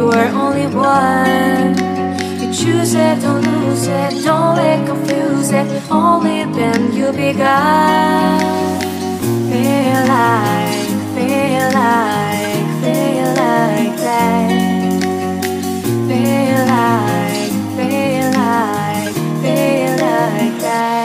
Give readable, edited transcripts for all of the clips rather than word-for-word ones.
you are only one. You choose it, don't lose it, don't let confuse it. Only then you begun. Feel like, feel like, feel like that. Feel like, feel like, feel like that.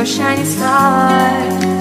Shining star.